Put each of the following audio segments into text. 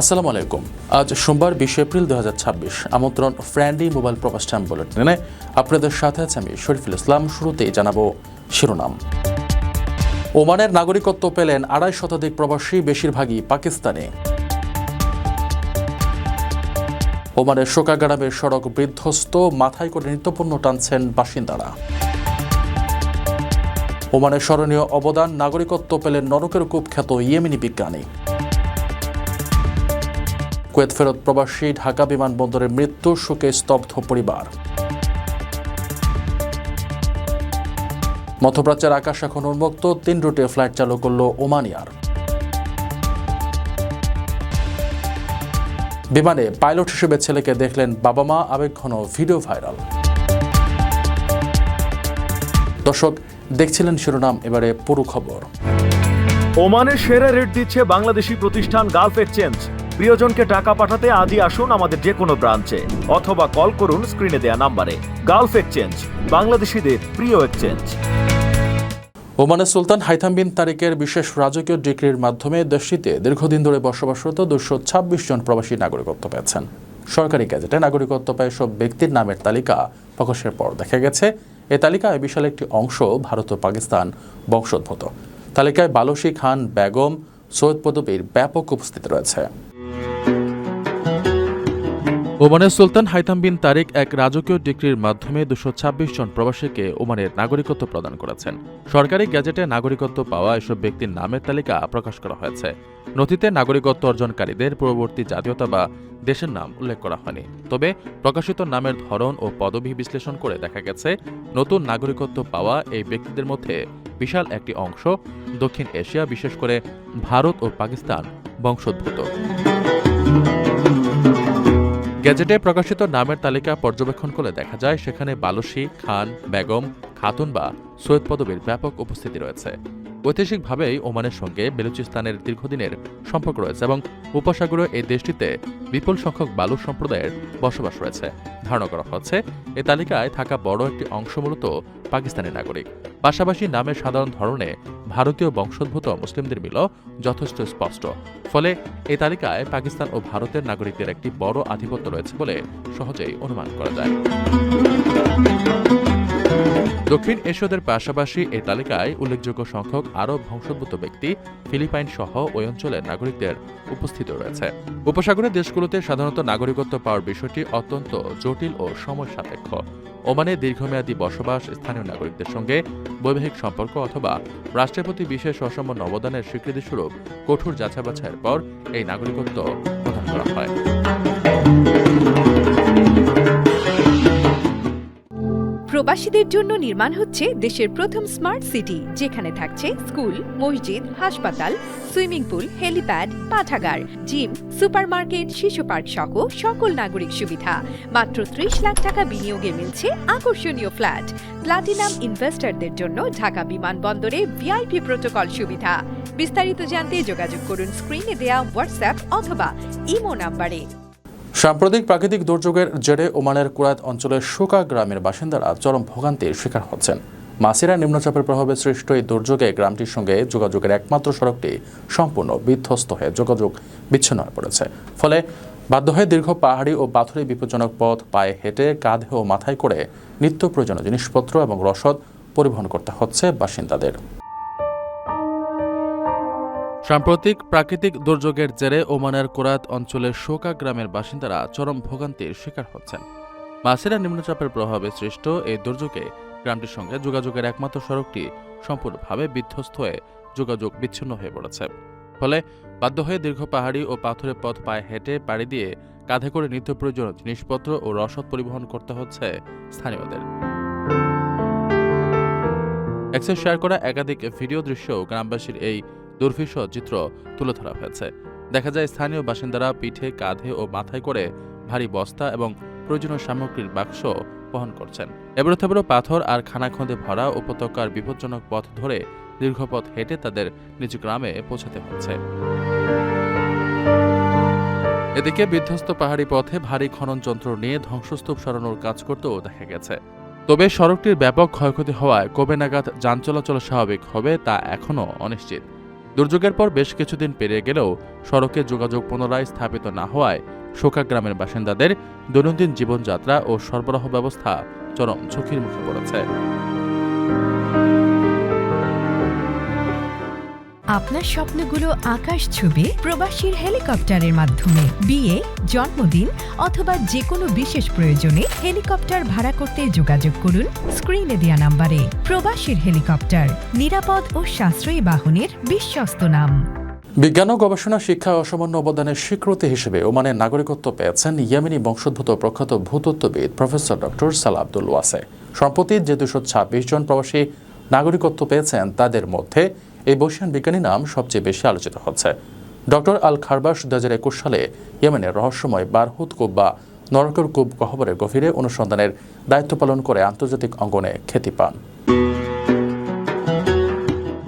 আসসালামু আলাইকুম। আজ সোমবার 20 এপ্রিল 2026। আমন্ত্রণ ফ্রেন্ডলি মোবাইল প্রবাস টাইম বুলেটিনে। আপনাদের সাথে আছে আমি শরীফুল ইসলাম। শুরুতেই জানাবো শিরোনাম। ওমানের নাগরিকত্ব পেলেন 2.5 শতাধিক প্রবাসী, বেশিরভাগই পাকিস্তানি। ওমানের শোকাগ্রামের সড়ক বিধ্বস্ত, মাথায় করে নিত্যপণ্য টানছেন বাসিন্দারা। ওমানের স্মরণীয় অবদান, নাগরিকত্ব পেলেন নরকের কুখ্যাত ইয়েমেনি বিজ্ঞানী। কুয়েত ফেরত প্রবাসী, ঢাকা বিমানবন্দরের মৃত্যু, শোকে স্তব্ধ পরিবার। মধ্যপ্রাচ্যের আকাশ এখন উন্মুক্ত, 3 রুটে ফ্লাইট চালু করল ওমান এয়ার। বিমানে পাইলট হিসেবে ছেলেকে দেখলেন বাবা মা, আবেগঘন ভিডিও ভাইরাল। দর্শক, দেখছিলেন শিরোনাম, এবারে পুরো খবর। ওমানের সেরা রেট দিচ্ছে বাংলাদেশি প্রতিষ্ঠান গালফ এক্সচেঞ্জ। প্রিয়জনকে টাকা পাঠাতে আজই আসুন আমাদের যে কোনো ব্রাঞ্চে অথবা কল করুন স্ক্রিনে দেয়া নাম্বারে। গালফ এক্সচেঞ্জ, বাংলাদেশিদের প্রিয় এক্সচেঞ্জ। ওমানের সুলতান হাইথাম বিন তারিকের বিশেষ রাজকীয় ডিক্রির মাধ্যমে দেশটিতে দীর্ঘদিন ধরে বসবাসরত 226 জন প্রবাসী নাগরিকত্ব পেয়েছেন। সরকারি গ্যাজেটে নাগরিকত্ব পায় সব ব্যক্তির নামের তালিকা প্রকাশের পর দেখা গেছে এ তালিকায় বিশাল একটি অংশ ভারত ও পাকিস্তান বংশোদ্ভূত। তালিকায় বালুশি খান, বেগম, সৈয়দ পদবীর ব্যাপক উপস্থিতি রয়েছে। ওমানের সুলতান হাইথাম বিন তারিক এক রাজকীয় ডিক্রির মাধ্যমে 226 জন প্রবাসীকে ওমানের নাগরিকত্ব প্রদান করেছেন। সরকারি গ্যাজেটে নাগরিকত্ব পাওয়া এসব ব্যক্তির নামের তালিকা প্রকাশ করা হয়েছে। নথিতে নাগরিকত্ব অর্জনকারীদের পূর্ববর্তী জাতীয়তা বা দেশের নাম উল্লেখ করা হয়নি। তবে প্রকাশিত নামের ধরন ও পদবি বিশ্লেষণ করে দেখা গেছে নতুন নাগরিকত্ব পাওয়া এই ব্যক্তিদের মধ্যে বিশাল একটি অংশ দক্ষিণ এশিয়া, বিশেষ করে ভারত ও পাকিস্তান বংশোদ্ভূত। গ্যাজেটে প্রকাশিত নামের তালিকা পর্যবেক্ষণ করলে দেখা যায় সেখানে বালুশি, খান, বেগম, খাতুন বা সৈয়দ পদবীর ব্যাপক উপস্থিতি রয়েছে। ঐতিহাসিকভাবেই ওমানের সঙ্গে বেলুচিস্তানের দীর্ঘদিনের সম্পর্ক রয়েছে এবং উপসাগরীয় এই দেশটিতে বিপুল সংখ্যক বালু সম্প্রদায়ের বসবাস রয়েছে। ধারণা করা হচ্ছে এই তালিকায় থাকা বড় একটি অংশ মূলত পাকিস্তানি নাগরিক। পাশাপাশি নামের সাধারণ ধরনে ভারতীয় বংশোদ্ভূত মুসলিমদের মিলও যথেষ্ট স্পষ্ট। ফলে এই তালিকায় পাকিস্তান ও ভারতের নাগরিকদের একটি বড় আধিপত্য রয়েছে বলে সহজেই অনুমান করা যায়। দক্ষিণ এশীয়দের পাশাপাশি এই তালিকায় উল্লেখযোগ্য সংখ্যক আরব বংশোদ্ভূত ব্যক্তি, ফিলিপাইন সহ ওই অঞ্চলের নাগরিকদের উপস্থিত রয়েছে। উপসাগরের দেশগুলোতে সাধারণত নাগরিকত্ব পাওয়ার বিষয়টি অত্যন্ত জটিল ও সময় সাপেক্ষ। ওমানে দীর্ঘমেয়াদী বসবাস, স্থানীয় নাগরিকদের সঙ্গে বৈবাহিক সম্পর্ক অথবা রাষ্ট্রের প্রতি বিশেষ অসামান্য অবদানের স্বীকৃতিস্বরূপ কঠোর যাচাই বাছাইয়ের পর এই নাগরিকত্ব প্রদান করা হয়। প্রবাসীদের জন্য নির্মাণ হচ্ছে দেশের প্রথম স্মার্ট সিটি, যেখানে থাকছে স্কুল, মসজিদ, হাসপাতাল, সুইমিং পুল, হেলিপ্যাড, পাঠাগার, জিম, সুপারমার্কেট, শিশু পার্ক সহ সকল নাগরিক সুবিধা। মাত্র 30 লাখ টাকা বিনিয়োগে মিলছে আকর্ষণীয় ফ্ল্যাট। প্লাটিনাম ইনভেস্টরদের জন্য ঢাকা বিমানবন্দরে ভিআইপি প্রোটোকল সুবিধা। বিস্তারিত জানতে যোগাযোগ করুন স্ক্রিনে দেয়া হোয়াটসঅ্যাপ অথবা ইমো নাম্বারে। সাম্প্রতিক প্রাকৃতিক দুর্যোগের জেরে ওমানের কুরাত অঞ্চলের শোকা গ্রামের বাসিন্দারা চরম ভোগান্তির শিকার হচ্ছেন। মাসিরা নিম্নচাপের প্রভাবে সৃষ্ট এই দুর্যোগে গ্রামটির সঙ্গে যোগাযোগের একমাত্র সড়কটি সম্পূর্ণ বিধ্বস্ত হয়ে যোগাযোগ বিচ্ছিন্ন হয়ে পড়েছে। ফলে বাধ্য হয়ে দীর্ঘ পাহাড়ি ও পাথুরে বিপজ্জনক পথ পায়ে হেঁটে, কাঁধে ও মাথায় করে নিত্য প্রয়োজনীয় জিনিসপত্র এবং রসদ পরিবহন করতে হচ্ছে বাসিন্দাদের। সাম্প্রতিক প্রাকৃতিক দুর্যোগের জেরে ওমানের কুরাত অঞ্চলের শোকা গ্রামের বাসিন্দারা চরম ভোগান্তির শিকার হচ্ছেন। মাসিরা নিম্নচাপের প্রভাবে সৃষ্ট এই দুর্যোগে গ্রামটির সঙ্গে যোগাযোগের একমাত্র সড়কটি সম্পূর্ণভাবে বিধ্বস্ত হয়ে যোগাযোগ বিচ্ছিন্ন হয়ে পড়েছে। ফলে বাধ্য হয়ে দীর্ঘ পাহাড়ি ও পাথুরে পথ পায়ে হেঁটে, পাড়ি দিয়ে, কাঁধে করে নিত্য প্রয়োজনীয় জিনিসপত্র ও রসদ পরিবহন করতে হচ্ছে স্থানীয়দের। এক্সে শেয়ার করা একাধিক ভিডিও দৃশ্যও গ্রামবাসীর এই দুর্বিষহ চিত্র তুলে ধরা হয়েছে। দেখা যায় স্থানীয় বাসিন্দারা পিঠে, কাঁধে ও মাথায় করে ভারী বস্তা এবং প্রয়োজনীয় সামগ্রীর বাক্স বহন করছেন। এবড়োথেবড়ো পাথর আর খানাখন্দে ভরা উপত্যকার বিপজ্জনক পথ ধরে দীর্ঘ পথ হেঁটে তাদের নিজ গ্রামে পৌঁছাতে হচ্ছে। এদিকে বিধ্বস্ত পাহাড়ি পথে ভারী খনন যন্ত্র নিয়ে ধ্বংসস্তূপ সরানোর কাজ করতেও দেখা গেছে। তবে সড়কটির ব্যাপক ক্ষয়ক্ষতি হওয়ায় কবে নাগাদ যান চলাচল স্বাভাবিক হবে তা এখনও অনিশ্চিত। দুর্যোগের পর বেশ কিছুদিন পেরিয়ে গেলেও সড়কে যোগাযোগ পুনরায় স্থাপিত না হওয়ায় শোকা গ্রামের বাসিন্দাদের দৈনন্দিন জীবনযাত্রা ও সরবরাহ ব্যবস্থা চরম ঝুঁকির মুখে পড়েছে। আপনার স্বপ্নগুলো আকাশ ছুবে প্রবাসীর হেলিকপ্টারের মাধ্যমে। বিয়ে, জন্মদিন অথবা যে কোনো বিশেষ প্রয়োজনে হেলিকপ্টার ভাড়া করতে যোগাযোগ করুন স্ক্রিনে দেয়া নাম্বারে। প্রবাসীর হেলিকপ্টার, নিরাপদ ও সাশ্রয়ী বাহনের বিশ্বস্ত নাম। বিজ্ঞান ও গবেষণা শিক্ষা অসামান্য অবদানের স্বীকৃতি হিসেবে ওমানের নাগরিকত্ব পেয়েছেন ইয়েমেনি বংশোদ্ভূত প্রখ্যাত ভূতত্ত্ববিদ প্রফেসর ডক্টর সালাহ আব্দুল ওয়াসে। সম্প্রতি যে 226 জন প্রবাসী নাগরিকত্ব পেয়েছেন তাদের মধ্যে এই বর্ষিয়ান বিজ্ঞানী নাম সবচেয়ে বেশি আলোচিত হচ্ছে। ডক্টর আল খারবাশ 2021 সালে ইয়েমেনের রহস্যময় বারহুদ কূপ বা নরকের কূপ গহ্বরের গভীরে অনুসন্ধানের দায়িত্ব পালন করে আন্তর্জাতিক অঙ্গনে খ্যাতি পান।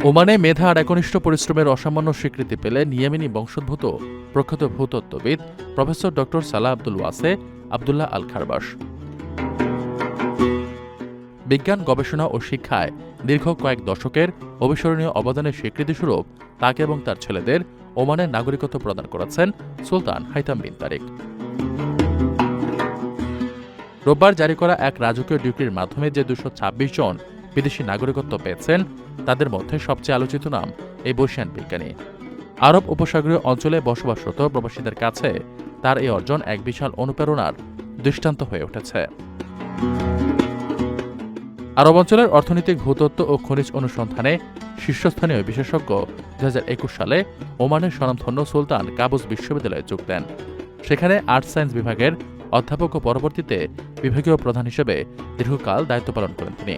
ওমানে মেধা আর একনিষ্ঠ পরিশ্রমের অসামান্য স্বীকৃতি পেলেন ইয়েমেনি বংশোদ্ভূত প্রখ্যাত ভূতত্ত্ববিদ প্রফেসর ডক্টর সালাহ আব্দুল ওয়াসে আবদুল্লাহ আল খারবাশ। বিজ্ঞান, গবেষণা ও শিক্ষায় দীর্ঘ কয়েক দশকের অবিস্মরণীয় অবদানের স্বীকৃতিস্বরূপ তাকে এবং তার ছেলেদের ওমানের নাগরিকত্ব প্রদান করেছেন সুলতান হাইতাম বিন তারিক। রোববার জারি করা এক রাজকীয় ডিক্রির মাধ্যমে যে 226 জন বিদেশি নাগরিকত্ব পেয়েছেন তাদের মধ্যে সবচেয়ে আলোচিত নাম এই বর্ষিয়ান বিজ্ঞানী। আরব উপসাগরীয় অঞ্চলে বসবাসরত প্রবাসীদের কাছে তার এই অর্জন এক বিশাল অনুপ্রেরণার দৃষ্টান্ত হয়ে উঠেছে। আরব অঞ্চলের অর্থনৈতিক, ভূতত্ত্ব ও খনিজ অনুসন্ধানে শীর্ষস্থানীয় বিশেষজ্ঞ 2021 সালে ওমানের স্বনামধন্য সুলতান কাবুস বিশ্ববিদ্যালয়ে যোগ দেন। সেখানে আর্টস সায়েন্স বিভাগের অধ্যাপক ও পরবর্তীতে বিভাগীয় প্রধান হিসেবে দীর্ঘকাল দায়িত্ব পালন করেন তিনি।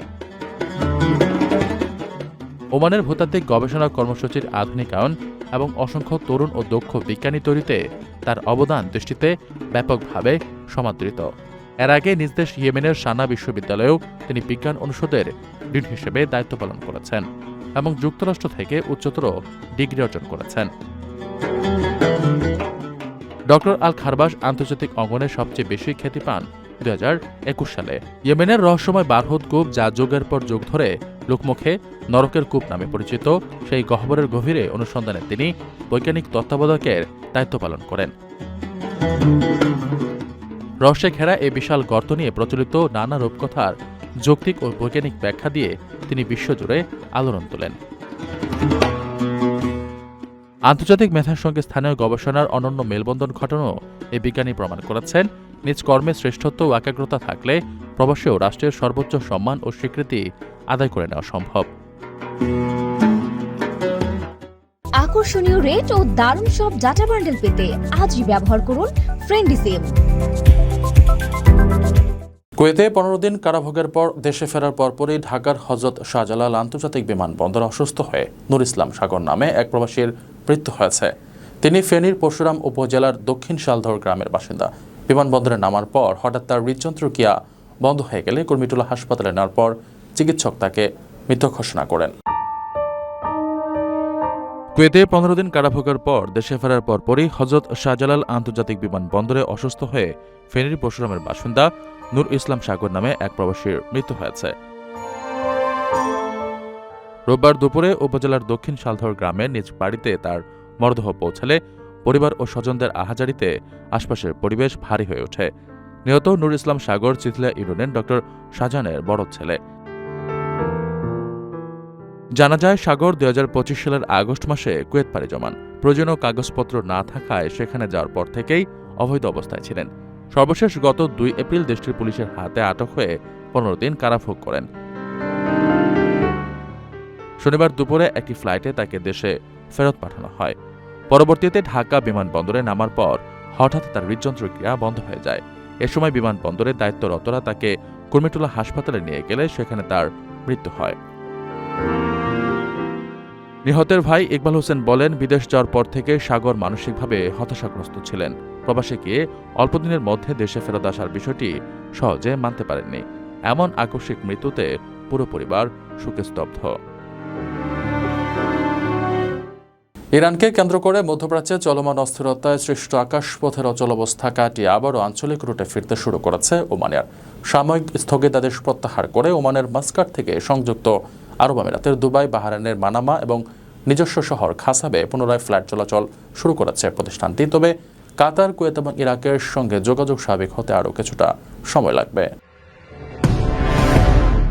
ওমানের ভূতাত্ত্বিক গবেষণা কর্মসূচির আধুনিকায়ন এবং অসংখ্য তরুণ ও দক্ষ বিজ্ঞানী তৈরিতে তার অবদান দৃষ্টিতে ব্যাপকভাবে সমাদৃত। এর আগে নিজ দেশ ইয়েমেনের সানা বিশ্ববিদ্যালয়েও তিনি বিজ্ঞান অনুষদের ডিন হিসেবে দায়িত্ব পালন করেছেন এবং যুক্তরাষ্ট্র থেকে উচ্চতর ডিগ্রি অর্জন করেছেন। ডক্টর আল খারবাশ আন্তর্জাতিক অঙ্গনে সবচেয়ে বেশি খ্যাতি পান 2021 সালে। ইয়েমেনের রহস্যময় বারহুদ কূপ, যা যুগের পর যুগ ধরে লোকমুখে নরকের কূপ নামে পরিচিত, সেই গহ্বরের গভীরে অনুসন্ধানে তিনি বৈজ্ঞানিক তত্ত্বাবধায়কের দায়িত্ব পালন করেন। রহস্যে ঘেরা এই বিশাল গর্ত নিয়ে প্রচলিত নানা রূপকথার যৌক্তিক ও বৈজ্ঞানিক ব্যাখ্যা দিয়ে তিনি বিশ্বজুড়ে আলোড়ন তোলেন। আন্তর্জাতিক মেধার সঙ্গে স্থানীয় গবেষণার অনন্য মেলবন্ধন ঘটানো এই বিজ্ঞানী প্রমাণ করেছেন নিজ কর্মে শ্রেষ্ঠত্ব ও একাগ্রতা থাকলে প্রবাসেও রাষ্ট্রের সর্বোচ্চ সম্মান ও স্বীকৃতি আদায় করে নেওয়া সম্ভব। আকর্ষণীয় রেট ও দারুণ সব ডাটা বান্ডেল পেতে আজই ব্যবহার করুন ফ্রেন্ডলি সিম। কুয়েতে 15 দিন কারাভোগের পর দেশে ফেরার পরপরই ঢাকার হযরত শাহজালাল আন্তর্জাতিক বিমানবন্দরে অসুস্থ হয়ে নূর ইসলাম সাগর নামে এক প্রবাসীর মৃত্যু হয়েছে। তিনি ফেনীর পরশুরাম উপজেলার দক্ষিণ শালধর গ্রামের বাসিন্দা। বিমানবন্দরে নামার পর হঠাৎ তার হৃদযন্ত্রক্রিয়া বন্ধ হয়ে গেলে কুর্মিটোলা হাসপাতালে নেওয়ার পর চিকিৎসক তাকে মৃত ঘোষণা করেন। কুয়েতে 15 দিন কারাভোগের পর দেশে ফেরার পরপরই হযরত শাহজালাল আন্তর্জাতিক বিমানবন্দরে অসুস্থ হয়ে ফেনীর পরশুরামের বাসিন্দা নূর ইসলাম সাগর নামে এক প্রবাসীর মৃত্যু হয়েছে। রোববার দুপুরে উপজেলার দক্ষিণ শালধর গ্রামের নিজ বাড়িতে তার মরদেহ পৌঁছালে পরিবার ও স্বজনদের আহাজারিতে আশপাশের পরিবেশ ভারী হয়ে ওঠে। নিহত নূর ইসলাম সাগর চিথলিয়া ইউনিয়নের ডক্টর শাহজাহানের বড় ছেলে। জানা যায়, সাগর 2025 সালের আগস্ট মাসে কুয়েত পাড়ি জমান। প্রয়োজনীয় কাগজপত্র না থাকায় সেখানে যাওয়ার পর থেকেই অবৈধ অবস্থায় ছিলেন। সর্বশেষ গত 2 এপ্রিল দেশটির পুলিশের হাতে আটক হয়ে 15 দিন কারাভোগ করেন। শনিবার দুপুরে একটি ফ্লাইটে তাকে দেশে ফেরত পাঠানো হয়। পরবর্তীতে ঢাকা বিমানবন্দরে নামার পর হঠাৎ তার হৃদযন্ত্রক্রিয়া বন্ধ হয়ে যায়। এ সময় বিমানবন্দরে দায়িত্বরতরা তাকে কুর্মিটোলা হাসপাতালে নিয়ে গেলে সেখানে তার মৃত্যু হয়। নিহতের ভাই ইকবাল হোসেন বলেন, বিদেশ যাওয়ার পর থেকে সাগর মানসিকভাবে হতাশাগ্রস্ত ছিলেন। প্রবাসে গিয়ে অল্পদিনের মধ্যে দেশে ফেরত আসার বিষয়টি সহজে মানতে পারেননি। এমন আকস্মিক মৃত্যুতে পুরো পরিবার শোকে স্তব্ধ। ইরানকে কেন্দ্র করে মধ্যপ্রাচ্যে চলমান অস্থিরতায় সৃষ্ট আকাশপথের অচলাবস্থা কাটিয়ে আবারও আঞ্চলিক রুটে ফিরতে শুরু করেছে ওমানের। সাময়িক স্থগিতাদেশ প্রত্যাহার করে ওমানের মাস্কাট থেকে সংযুক্ত আরব আমিরাতের দুবাই, বাহরাইনের মানামা এবং নিজস্ব শহর খাসাবে পুনরায় ফ্লাইট চলাচল শুরু করেছে প্রতিষ্ঠানটি। তবে কাতার, কুয়েত এবং ইরাকের সঙ্গে যোগাযোগ স্বাভাবিক হতে আরও কিছুটা সময় লাগবে।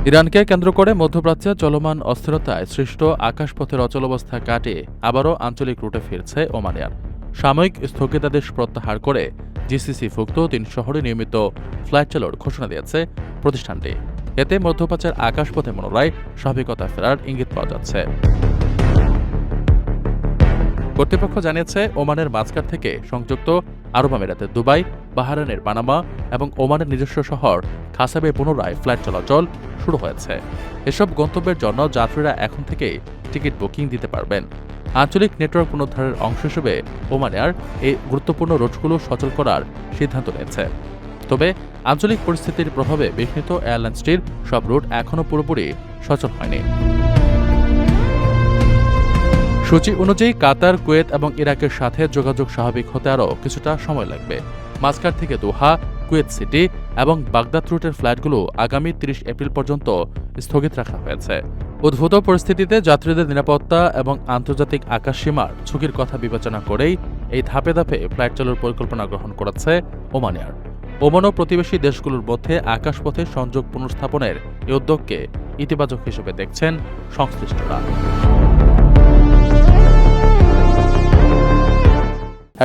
ইরানকে কেন্দ্র করে মধ্যপ্রাচ্যে চলমান অস্থিরতায় সৃষ্ট আকাশপথের অচলাবস্থা কাটিয়ে আবারও আঞ্চলিক রুটে ফিরছে ওমান এয়ার। সাময়িক স্থগিতাদেশ প্রত্যাহার করে জিসিসি-ভুক্ত 3 শহরে নিয়মিত ফ্লাইট চালুর ঘোষণা দিয়েছে প্রতিষ্ঠানটি। এতে মধ্যপ্রাচ্যের আকাশপথে পুনরায় স্বাভাবিকতা ফেরার ইঙ্গিত পাওয়া যাচ্ছে। কর্তৃপক্ষ জানিয়েছে, ওমানের মাস্কাট থেকে সংযুক্ত আরব আমিরাতের দুবাই, বাহরাইনের পানামা এবং ওমানের নিজস্ব শহর খাসাবে পুনরায় ফ্লাইট চলাচল শুরু হয়েছে। এসব গন্তব্যের জন্য যাত্রীরা এখন থেকেই টিকিট বুকিং দিতে পারবেন। আঞ্চলিক নেটওয়ার্ক পুনরুদ্ধারের অংশ হিসেবে ওমান এয়ার এই গুরুত্বপূর্ণ রুটগুলো সচল করার সিদ্ধান্ত নিয়েছে। তবে আঞ্চলিক পরিস্থিতির প্রভাবে বিঘ্নিত এয়ারলাইন্সটির সব রুট এখনও পুরোপুরি সচল হয়নি। সূচি অনুযায়ী কাতার, কুয়েত এবং ইরাকের সাথে যোগাযোগ স্বাভাবিক হতে আরও কিছুটা সময় লাগবে। মাস্কাট থেকে দোহা, কুয়েত সিটি এবং বাগদাদ রুটের ফ্লাইটগুলো আগামী 30 এপ্রিল পর্যন্ত স্থগিত রাখা হয়েছে। উদ্ভূত পরিস্থিতিতে যাত্রীদের নিরাপত্তা এবং আন্তর্জাতিক আকাশসীমার ঝুঁকির কথা বিবেচনা করেই এই ধাপে ধাপে ফ্লাইট চালুর পরিকল্পনা গ্রহণ করেছে ওমান এয়ার। ওমান ও প্রতিবেশী দেশগুলোর মধ্যে আকাশপথে সংযোগ পুনঃস্থাপনের এই উদ্যোগকে ইতিবাচক হিসেবে দেখছেন সংশ্লিষ্টরা।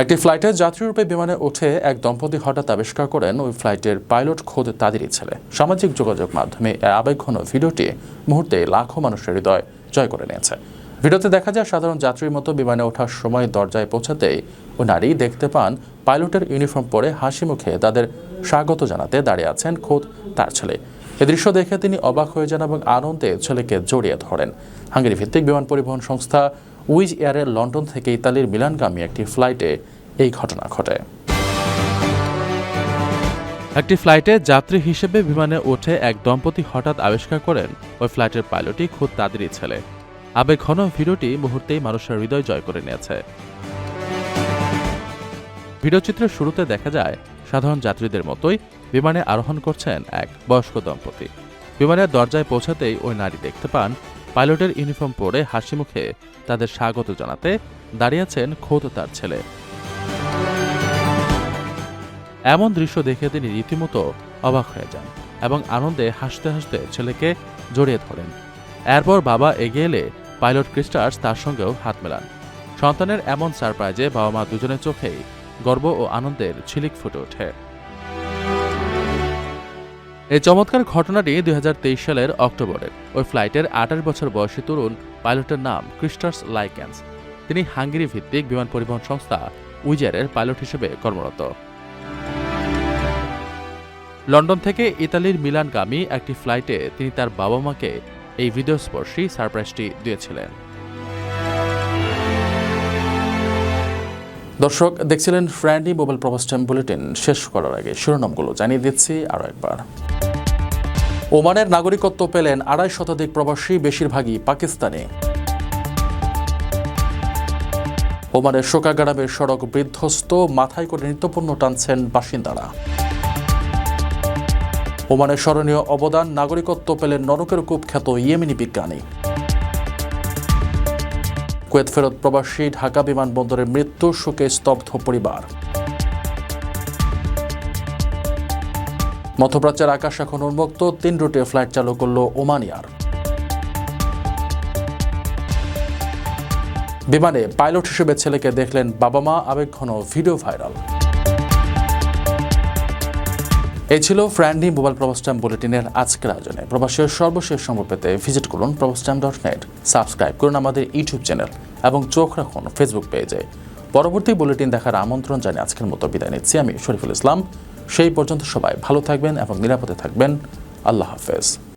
একটি ফ্লাইটে যাত্রীরূপে বিমানে উঠে এক দম্পতি হঠাৎ আবিষ্কার করেন ওই ফ্লাইটের পাইলট খোদ তাদেরই ছেলে। সামাজিক যোগাযোগ মাধ্যমে এই আবেগঘন ভিডিওটি মুহূর্তে লাখো মানুষের হৃদয় জয় করে নিয়েছে। ভিডিওতে দেখা যায়, সাধারণ যাত্রীর মতো বিমানে ওঠার সময় দরজায় পৌঁছাতেই ওই নারী দেখতে পান পাইলটের ইউনিফর্ম পরে হাসি মুখে তাদের স্বাগত জানাতে দাঁড়িয়ে আছেন খোদ তার ছেলে। এ দৃশ্য দেখে তিনি অবাক হয়ে যান এবং আনন্দে ছেলেকে জড়িয়ে ধরেন। হাঙ্গেরি ভিত্তিক বিমান পরিবহন সংস্থা উইজ এয়ারের লন্ডন থেকে ইতালির মিলানগামী একটি ফ্লাইটে এই ঘটনা ঘটে। একটি ফ্লাইটে যাত্রী হিসেবে বিমানে উঠে এক দম্পতি হঠাৎ আবিষ্কার করেন ওই ফ্লাইটের পাইলটই খোদ তাদেরই ছেলে। আবেগঘন ভিডিওটি মুহূর্তেই মানুষের হৃদয় জয় করে নিয়েছে। ভিডিওচিত্রের শুরুতে দেখা যায়, সাধারণ যাত্রীদের মতোই বিমানে আরোহণ করছেন এক বয়স্ক দম্পতি। বিমানের দরজায় পৌঁছাতেই ওই নারী দেখতে পান পাইলটের ইউনিফর্ম পরে হাসি মুখে তাদের স্বাগত জানাতে দাঁড়িয়ে আছেন খোদ তার ছেলে। এমন দৃশ্য দেখে তিনি রীতিমতো অবাক হয়ে যান এবং আনন্দে হাসতে হাসতে ছেলেকে জড়িয়ে ধরেন। এরপর বাবা এগিয়ে এলে পাইলট ক্রিস্টার্স তার সঙ্গেও হাত মেলান। সন্তানের এমন সারপ্রাইজে বাবা মা দুজনের চোখেই গর্ব ও আনন্দের ঝিলিক ফুটে ওঠে। এই চমৎকার ঘটনাটি 2023 সালের অক্টোবরের। ওই ফ্লাইটের 28 বছর বয়সী তরুণ পাইলটের নাম ক্রিস্টার্স লাইকেন্স। তিনি হাঙ্গেরি ভিত্তিক বিমান পরিবহন সংস্থা উইজারের পাইলট হিসেবে কর্মরত। লন্ডন থেকে ইতালির মিলানগামী একটি ফ্লাইটে তিনি তার বাবা মাকে এই হৃদয়স্পর্শী সারপ্রাইজটি দিয়েছিলেন। দর্শক দেখছিলেন ফ্রেন্ডলি মোবাইল প্রবাস টাইম বুলেটিন। শেষ করার আগে শিরোনামগুলো জানিয়ে দিচ্ছি আরও একবার। ওমানের নাগরিকত্ব পেলেন 2.5 শতাধিক প্রবাসী, বেশিরভাগই পাকিস্তানি। ওমানের শোকাগারামের সড়ক বিধ্বস্ত, মাথায় করে নিত্যপণ্য টানছেন বাসিন্দারা। ওমানের স্মরণীয় অবদান, নাগরিকত্ব পেলেন নরকের কুখ্যাত ইয়েমেনি বিজ্ঞানী। কুয়েত ফেরত প্রবাসী, ঢাকা বিমানবন্দরের মৃত্যু, শোকে স্তব্ধ পরিবার। মধ্যপ্রাচ্যের আকাশ এখন উন্মুক্ত, 3 রুটে ফ্লাইট চালু করল ওমান এয়ার। বিমানে পাইলট হিসেবে ছেলেকে দেখলেন বাবা মা, আবেগঘন ভিডিও ভাইরাল। এই ছিল ফ্রেন্ডলি মোবাইল প্রবাস টাইম বুলেটিনের আজকের আয়োজনে। প্রবাসের সর্বশেষ সংবাদ পেতে ভিজিট করুন probastimes.net, সাবস্ক্রাইব করুন আমাদের ইউটিউব চ্যানেল এবং চোখ রাখুন ফেসবুক পেজে। পরবর্তী বুলেটিন দেখার আমন্ত্রণ জানিয়ে আজকের মতো বিদায় নিচ্ছি আমি শরীফুল ইসলাম। সেই পর্যন্ত সবাই ভালো থাকবেন এবং নিরাপদে থাকবেন। আল্লাহ হাফেজ।